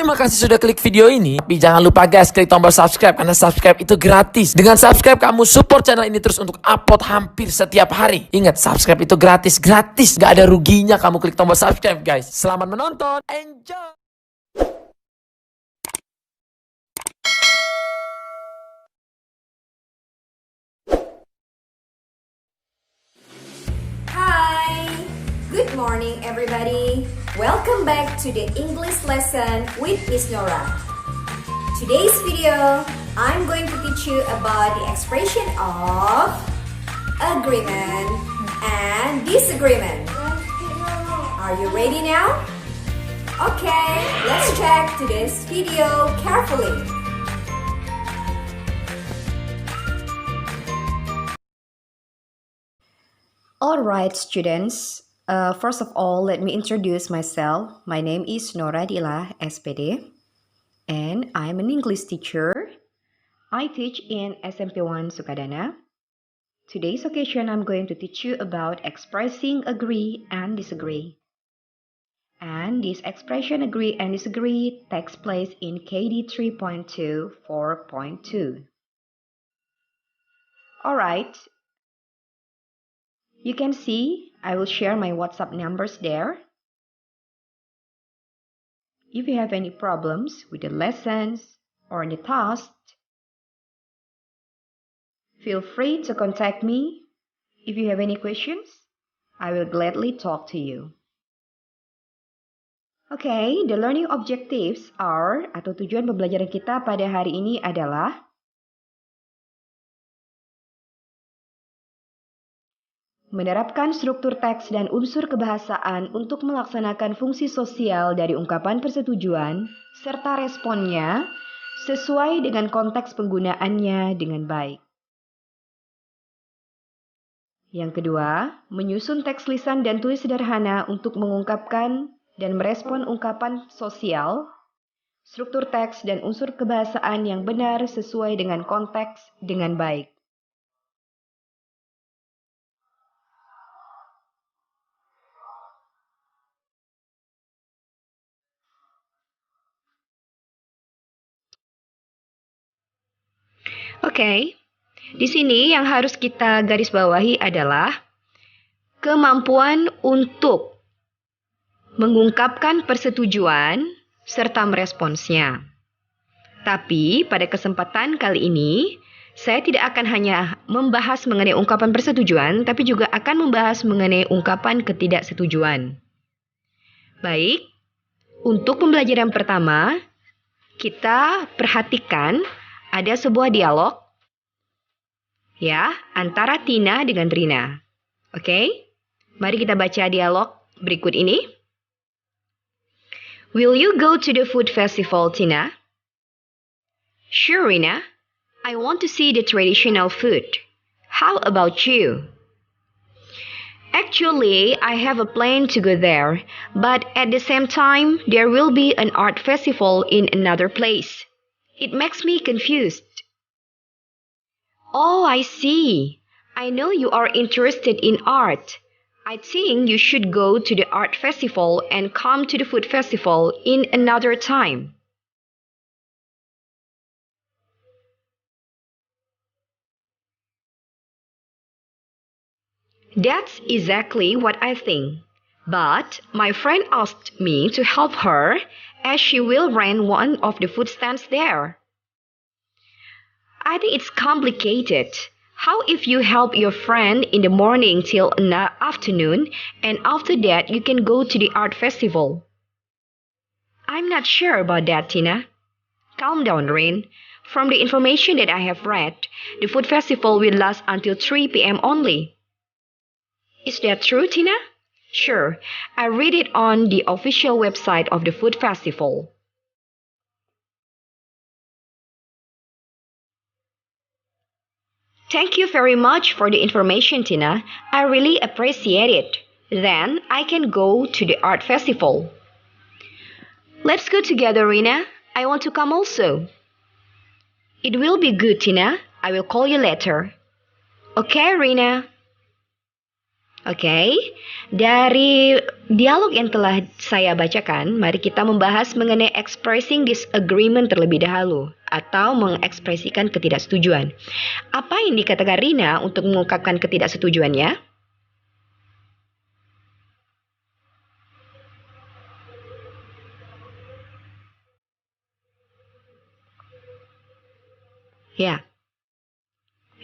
Terima kasih sudah klik video ini. Tapi jangan lupa guys, klik tombol subscribe karena subscribe itu gratis. Dengan subscribe kamu support channel ini terus untuk upload hampir setiap hari. Ingat, subscribe itu gratis, gak ada ruginya kamu klik tombol subscribe guys. Selamat menonton, enjoy. Hi, good morning everybody. Welcome back to the English lesson with Miss Nora. Today's video, I'm going to teach you about the expression of agreement and disagreement. Are you ready now? Okay, let's check today's video carefully. Alright students, first of all let me introduce myself. My name is Nora Dila, SPD, and I'm an English teacher. I teach in SMP1 Sukadana. Today's occasion I'm going to teach you about expressing agree and disagree. And this expression agree and disagree takes place in KD 3.2 4.2. Alright. You can see I will share my WhatsApp numbers there. If you have any problems with the lessons or the tasks, feel free to contact me. If you have any questions, I will gladly talk to you. Okay, the learning objectives are, atau tujuan pembelajaran kita pada hari ini adalah menerapkan struktur teks dan unsur kebahasaan untuk melaksanakan fungsi sosial dari ungkapan persetujuan serta responnya sesuai dengan konteks penggunaannya dengan baik. Yang kedua, menyusun teks lisan dan tulis sederhana untuk mengungkapkan dan merespon ungkapan sosial, struktur teks dan unsur kebahasaan yang benar sesuai dengan konteks dengan baik. Oke, di sini yang harus kita garis bawahi adalah kemampuan untuk mengungkapkan persetujuan serta meresponsnya. Tapi pada kesempatan kali ini, saya tidak akan hanya membahas mengenai ungkapan persetujuan, tapi juga akan membahas mengenai ungkapan ketidaksetujuan. Baik, untuk pembelajaran pertama, kita perhatikan ada sebuah dialog ya antara Tina dengan Rina. Oke? Mari kita baca dialog berikut ini. Will you go to the food festival, Tina? Sure, Rina. I want to see the traditional food. How about you? Actually, I have a plan to go there, but at the same time, there will be an art festival in another place. It makes me confused. Oh, I see. I know you are interested in art. I think you should go to the art festival and come to the food festival in another time. That's exactly what I think. But my friend asked me to help her as she will run one of the food stands there. I think it's complicated. How if you help your friend in the morning till afternoon and after that you can go to the art festival? I'm not sure about that, Tina. Calm down, Rin. From the information that I have read, the food festival will last until 3 p.m. only. Is that true, Tina? Sure, I read it on the official website of the food festival. Thank you very much for the information, Tina. I really appreciate it. Then I can go to the art festival. Let's go together, Rina. I want to come also. It will be good, Tina. I will call you later. Okay, Rina. Oke, dari dialog yang telah saya bacakan, mari kita membahas mengenai expressing disagreement terlebih dahulu atau mengekspresikan ketidaksetujuan. Apa yang dikatakan Rina untuk mengungkapkan ketidaksetujuannya? Ya,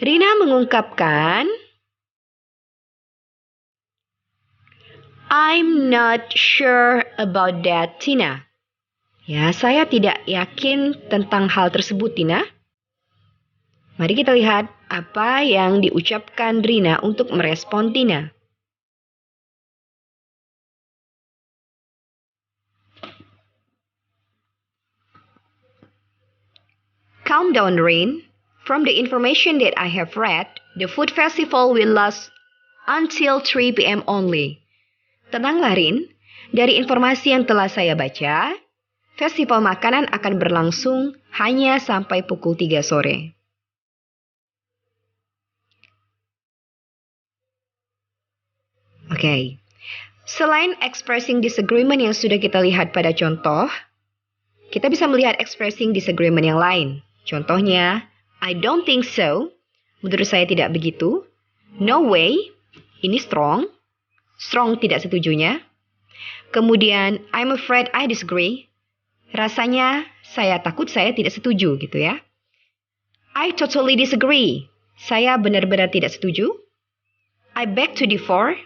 Rina mengungkapkan, I'm not sure about that, Tina. Ya, saya tidak yakin tentang hal tersebut, Tina. Mari kita lihat apa yang diucapkan Rina untuk merespon Tina. Calm down, Rin. From the information that I have read, the food festival will last until 3 p.m. only. Tenanglah, Rin. Dari informasi yang telah saya baca, festival makanan akan berlangsung hanya sampai pukul 3 sore. Oke. Selain expressing disagreement yang sudah kita lihat pada contoh, kita bisa melihat expressing disagreement yang lain. Contohnya, I don't think so. Menurut saya tidak begitu. No way. Ini strong. Strong tidak setujunya. Kemudian, I'm afraid I disagree. Rasanya saya takut saya tidak setuju gitu ya. I totally disagree. Saya benar-benar tidak setuju. I beg to differ.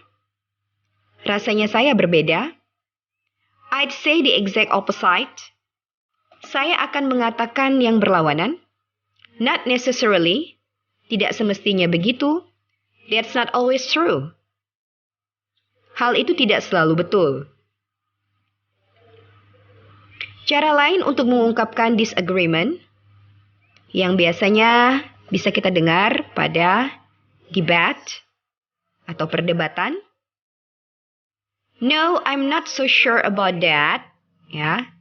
Rasanya saya berbeda. I'd say the exact opposite. Saya akan mengatakan yang berlawanan. Not necessarily. Tidak semestinya begitu. That's not always true. Hal itu tidak selalu betul. Cara lain untuk mengungkapkan disagreement yang biasanya bisa kita dengar pada debate atau perdebatan. No, I'm not so sure about that. Ya,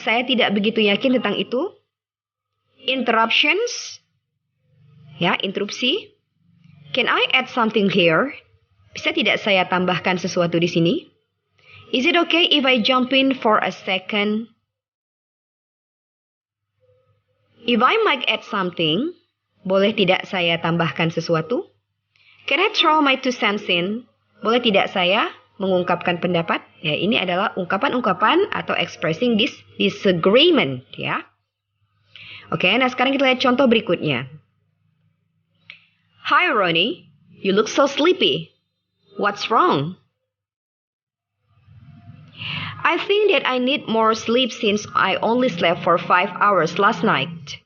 saya tidak begitu yakin tentang itu. Interruptions. Ya, interupsi. Can I add something here? Bisa tidak saya tambahkan sesuatu di sini? Is it okay if I jump in for a second? If I might add something, boleh tidak saya tambahkan sesuatu? Can I throw my 2 cents in? Boleh tidak saya mengungkapkan pendapat? Ya, ini adalah ungkapan-ungkapan atau expressing disagreement, ya. Oke, nah sekarang kita lihat contoh berikutnya. Hi Ronnie, you look so sleepy. What's wrong? I think that I need more sleep since I only slept for 5 hours last night.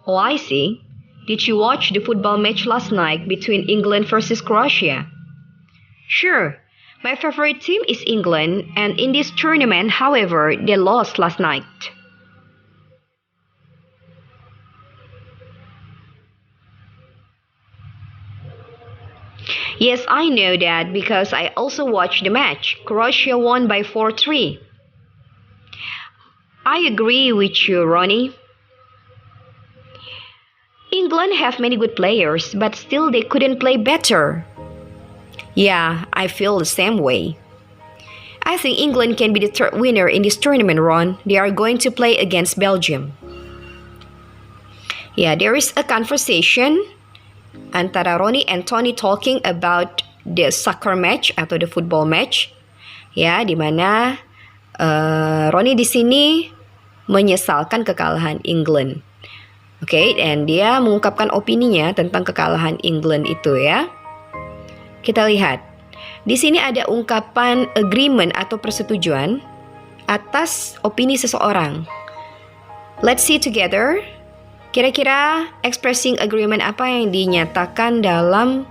Oh, I see. Did you watch the football match last night between England versus Croatia? Sure. My favorite team is England, and in this tournament, however, they lost last night. Yes, I know that because I also watched the match. Croatia won by 4-3. I agree with you, Ronnie. England have many good players, but still they couldn't play better. Yeah, I feel the same way. I think England can be the third winner in this tournament, Ron. They are going to play against Belgium. Yeah, there is a conversation antara Ronnie and Tony talking about the soccer match atau the football match, ya, di mana Ronnie di sini menyesalkan kekalahan England. Oke, dan dia mengungkapkan opininya tentang kekalahan England itu ya. Kita lihat. Di sini ada ungkapan agreement atau persetujuan atas opini seseorang. Let's see together. Kira-kira expressing agreement apa yang dinyatakan dalam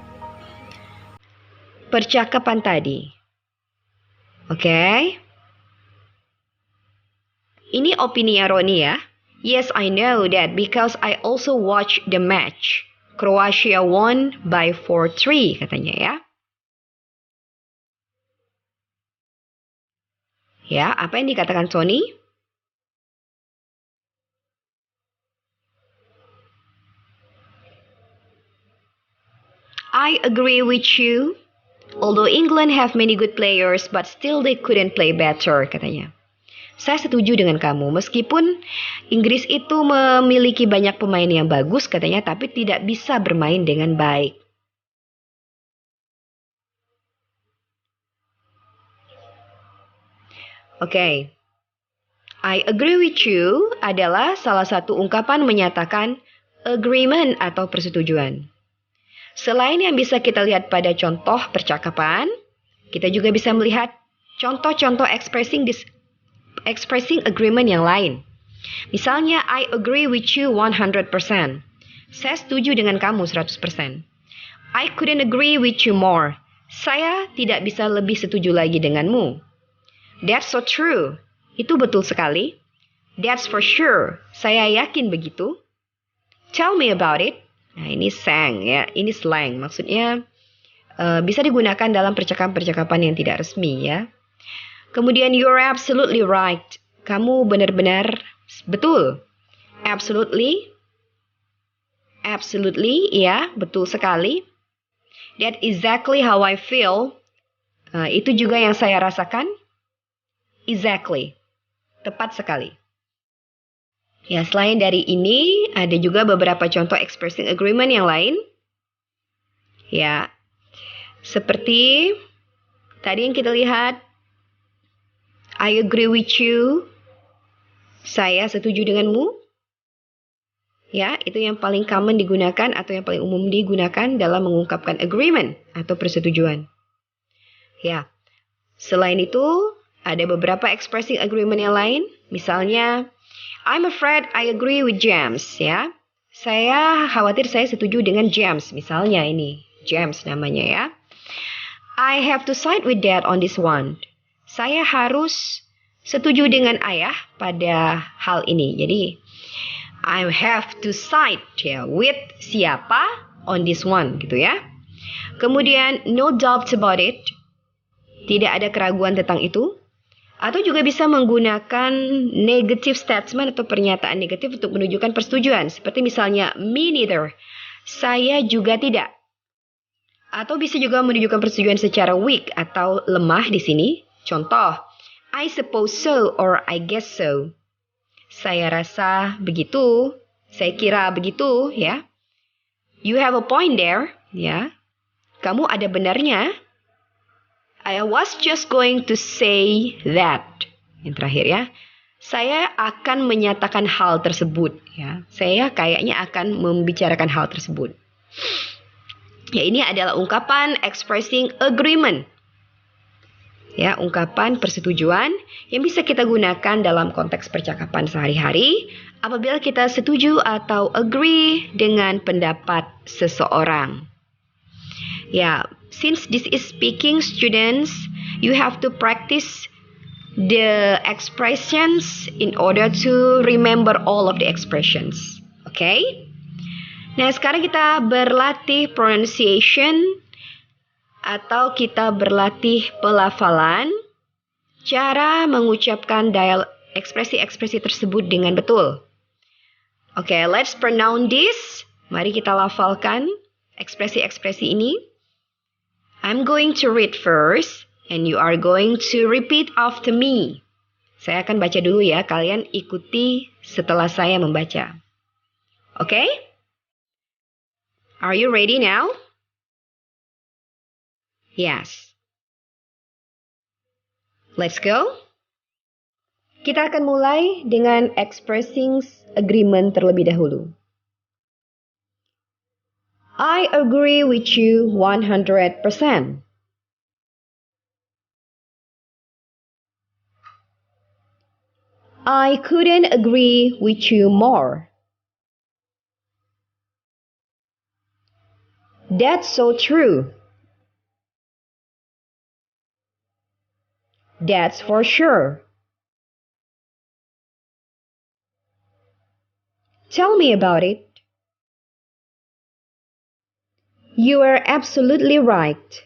percakapan tadi? Oke. Ini opini Ronnie ya. Yes, I know that because I also watched the match. Croatia won by 4-3 katanya ya. Ya, apa yang dikatakan Tony? I agree with you. Although England have many good players, but still they couldn't play better, katanya. Saya setuju dengan kamu, meskipun Inggris itu memiliki banyak pemain yang bagus, katanya, tapi tidak bisa bermain dengan baik. Oke. I agree with you adalah salah satu ungkapan menyatakan agreement atau persetujuan. Selain yang bisa kita lihat pada contoh percakapan, kita juga bisa melihat contoh-contoh expressing agreement yang lain. Misalnya, I agree with you 100%. Saya setuju dengan kamu 100%. I couldn't agree with you more. Saya tidak bisa lebih setuju lagi denganmu. That's so true. Itu betul sekali. That's for sure. Saya yakin begitu. Tell me about it. Nah, ini slang ya. Ini slang. Maksudnya bisa digunakan dalam percakapan-percakapan yang tidak resmi ya. Kemudian you're absolutely right. Kamu benar-benar betul. Absolutely. Absolutely, ya, betul sekali. That's exactly how I feel. Itu juga yang saya rasakan. Exactly. Tepat sekali. Ya, selain dari ini, ada juga beberapa contoh expressing agreement yang lain. Ya, seperti tadi yang kita lihat, I agree with you. Saya setuju denganmu. Ya, itu yang paling common digunakan atau yang paling umum digunakan dalam mengungkapkan agreement atau persetujuan. Ya, selain itu, ada beberapa expressing agreement yang lain. Misalnya, I'm afraid I agree with James, ya. Saya khawatir saya setuju dengan James, misalnya ini. James namanya ya. I have to side with dad on this one. Saya harus setuju dengan ayah pada hal ini. Jadi, I have to side ya, with siapa on this one gitu ya. Kemudian, no doubt about it. Tidak ada keraguan tentang itu. Atau juga bisa menggunakan negative statement atau pernyataan negatif untuk menunjukkan persetujuan. Seperti misalnya, me neither. Saya juga tidak. Atau bisa juga menunjukkan persetujuan secara weak atau lemah di sini. Contoh, I suppose so or I guess so. Saya rasa begitu. Saya kira begitu, ya. You have a point there, ya. Kamu ada benarnya. I was just going to say that. Yang terakhir ya. Saya akan menyatakan hal tersebut. Ya. Saya kayaknya akan membicarakan hal tersebut. Ya, ini adalah ungkapan expressing agreement. Ya, ungkapan persetujuan yang bisa kita gunakan dalam konteks percakapan sehari-hari apabila kita setuju atau agree dengan pendapat seseorang. Ya, since this is speaking, students, you have to practice the expressions in order to remember all of the expressions. Okay? Nah, sekarang kita berlatih pronunciation atau kita berlatih pelafalan, cara mengucapkan ekspresi-ekspresi tersebut dengan betul. Okay, let's pronounce this. Mari kita lafalkan ekspresi-ekspresi ini. I'm going to read first, and you are going to repeat after me. Saya akan baca dulu ya, kalian ikuti setelah saya membaca. Okay? Are you ready now? Yes. Let's go. Kita akan mulai dengan expressing agreement terlebih dahulu. I agree with you 100%. I couldn't agree with you more. That's so true. That's for sure. Tell me about it. You are absolutely right.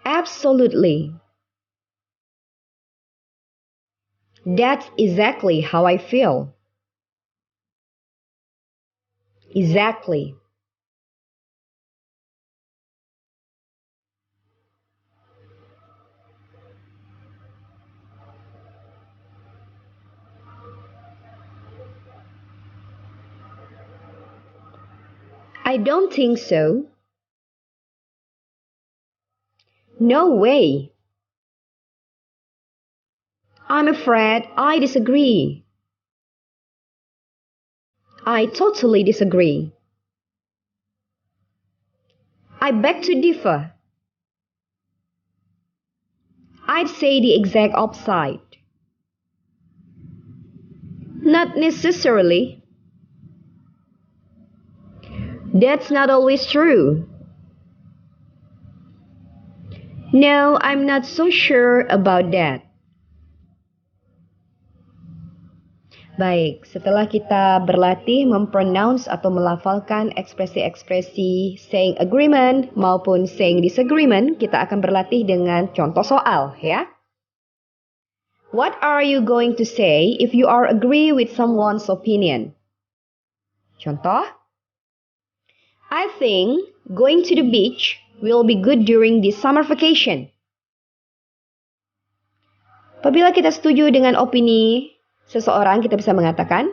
Absolutely. That's exactly how I feel. Exactly. I don't think so. No way. I'm afraid I disagree. I totally disagree. I beg to differ. I'd say the exact opposite. Not necessarily. That's not always true. No, I'm not so sure about that. Baik, setelah kita berlatih mempronounce atau melafalkan ekspresi-ekspresi saying agreement maupun saying disagreement, kita akan berlatih dengan contoh soal, ya. What are you going to say if you are agree with someone's opinion? Contoh, I think going to the beach will be good during the summer vacation. Apabila kita setuju dengan opini seseorang, kita bisa mengatakan,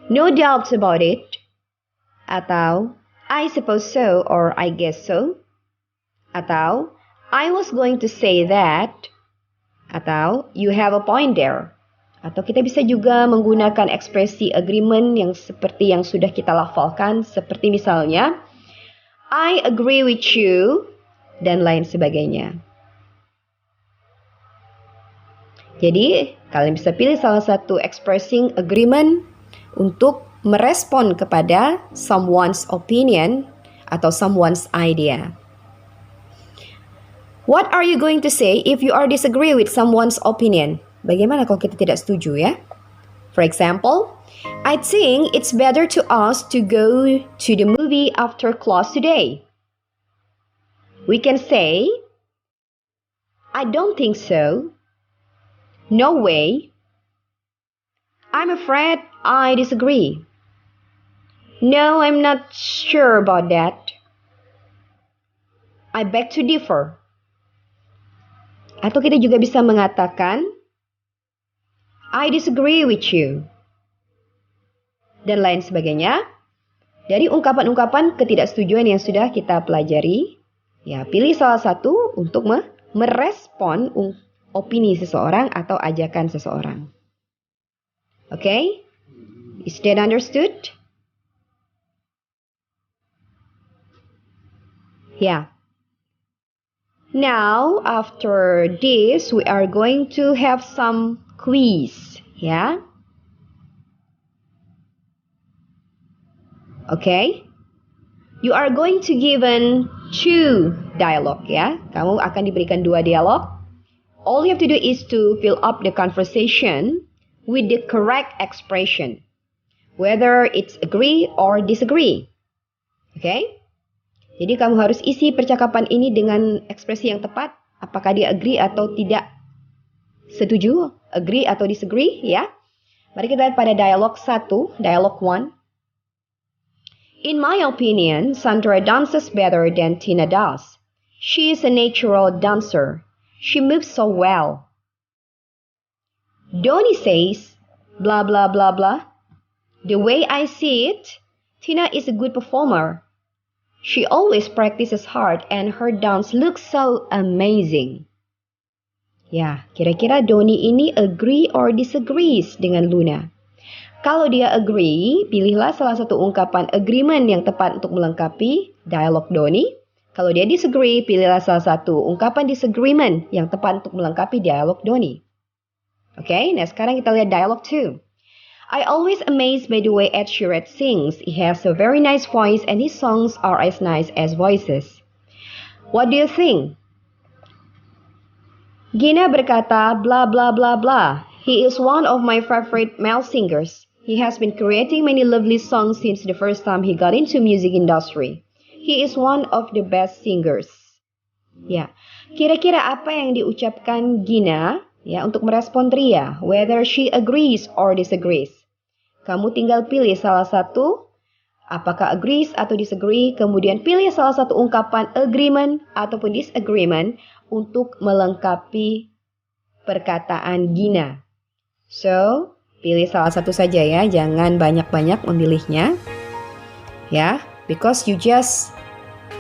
no doubts about it, atau I suppose so or I guess so, atau I was going to say that, atau you have a point there. Atau kita bisa juga menggunakan ekspresi agreement yang seperti yang sudah kita lafalkan, seperti misalnya, I agree with you, dan lain sebagainya. Jadi, kalian bisa pilih salah satu expressing agreement untuk merespon kepada someone's opinion atau someone's idea. What are you going to say if you are disagree with someone's opinion? Bagaimana kalau kita tidak setuju, ya? For example, I think it's better to us to go to the movie after class today. We can say, I don't think so. No way. I'm afraid I disagree. No, I'm not sure about that. I beg to differ. Atau kita juga bisa mengatakan, I disagree with you. Dan lain sebagainya. Dari ungkapan-ungkapan ketidaksetujuan yang sudah kita pelajari, ya pilih salah satu untuk merespon opini seseorang atau ajakan seseorang. Okay? Is that understood? Yeah. Now, after this, we are going to have some quiz. Yeah? Okay? You are going to given 2 dialogue, ya. Kamu akan diberikan 2 dialog. All you have to do is to fill up the conversation with the correct expression, whether it's agree or disagree. Okay? Jadi kamu harus isi percakapan ini dengan ekspresi yang tepat. Apakah dia agree atau tidak setuju? Agree atau disagree, ya? Mari kita lihat pada dialog 1, dialog 1. In my opinion, Sandra dances better than Tina does. She is a natural dancer. She moves so well. Donnie says, blah, blah, blah, blah. The way I see it, Tina is a good performer. She always practices hard and her dance looks so amazing. Ya, kira-kira Donnie ini agree or disagrees dengan Luna? Kalau dia agree, pilihlah salah satu ungkapan agreement yang tepat untuk melengkapi dialog Donnie. Kalau dia disagree, pilihlah salah satu ungkapan disagreement yang tepat untuk melengkapi dialog Donnie. Okay, nah sekarang kita lihat dialog 2. I always amazed by the way Ed Sheeran sings. He has a very nice voice and his songs are as nice as voices. What do you think? Gina berkata, blah blah blah blah. He is one of my favorite male singers. He has been creating many lovely songs since the first time he got into music industry. He is one of the best singers. Ya, kira-kira apa yang diucapkan Gina ya untuk merespon Ria, whether she agrees or disagrees. Kamu tinggal pilih salah satu, apakah agrees atau disagree, kemudian pilih salah satu ungkapan agreement ataupun disagreement untuk melengkapi perkataan Gina. So, pilih salah satu saja ya, jangan banyak-banyak memilihnya. Ya. because you just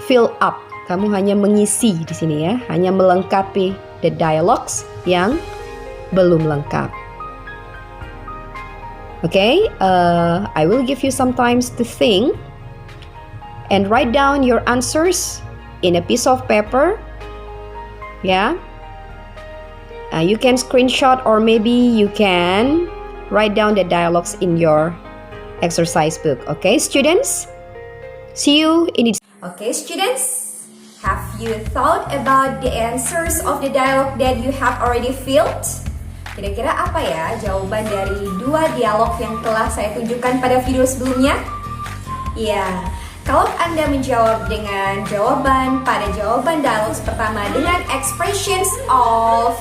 fill up. Kamu hanya mengisi di sini ya, hanya melengkapi the dialogues yang belum lengkap. Okay, I will give you some time to think and write down your answers in a piece of paper. Yeah, you can screenshot or maybe you can write down the dialogues in your exercise book. Okay, students? See you in the... Okay, students? Have you thought about the answers of the dialogue that you have already filled? Kira-kira apa ya jawaban dari 2 dialog yang telah saya tunjukkan pada video sebelumnya? Ya, kalau Anda menjawab dengan jawaban pada jawaban dialog pertama dengan expressions of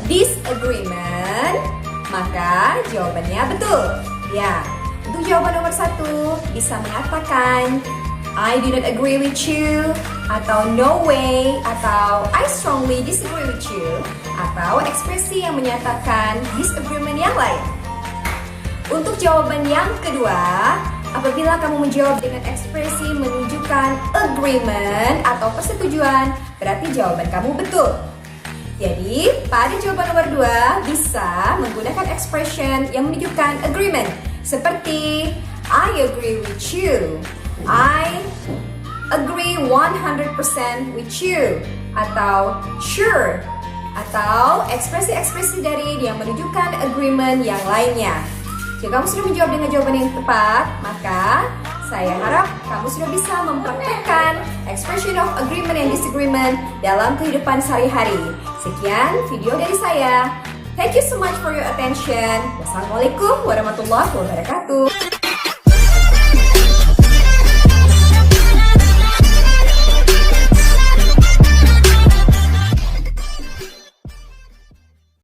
disagreement, maka jawabannya betul. Ya, untuk jawaban nomor 1 bisa mengatakan I do not agree with you, atau no way, atau I strongly disagree with you, atau ekspresi yang menyatakan disagreement yang lain. Untuk jawaban yang kedua, apabila kamu menjawab dengan ekspresi menunjukkan agreement atau persetujuan, berarti jawaban kamu betul. Jadi, pada jawaban nomor 2 bisa menggunakan expression yang menunjukkan agreement, seperti I agree with you, I agree 100% with you, atau sure, atau ekspresi-ekspresi dari yang menunjukkan agreement yang lainnya. Jika kamu sudah menjawab dengan jawaban yang tepat, maka saya harap kamu sudah bisa mempraktekkan expression of agreement and disagreement dalam kehidupan sehari-hari. Sekian video dari saya. Thank you so much for your attention. Wassalamualaikum warahmatullahi wabarakatuh.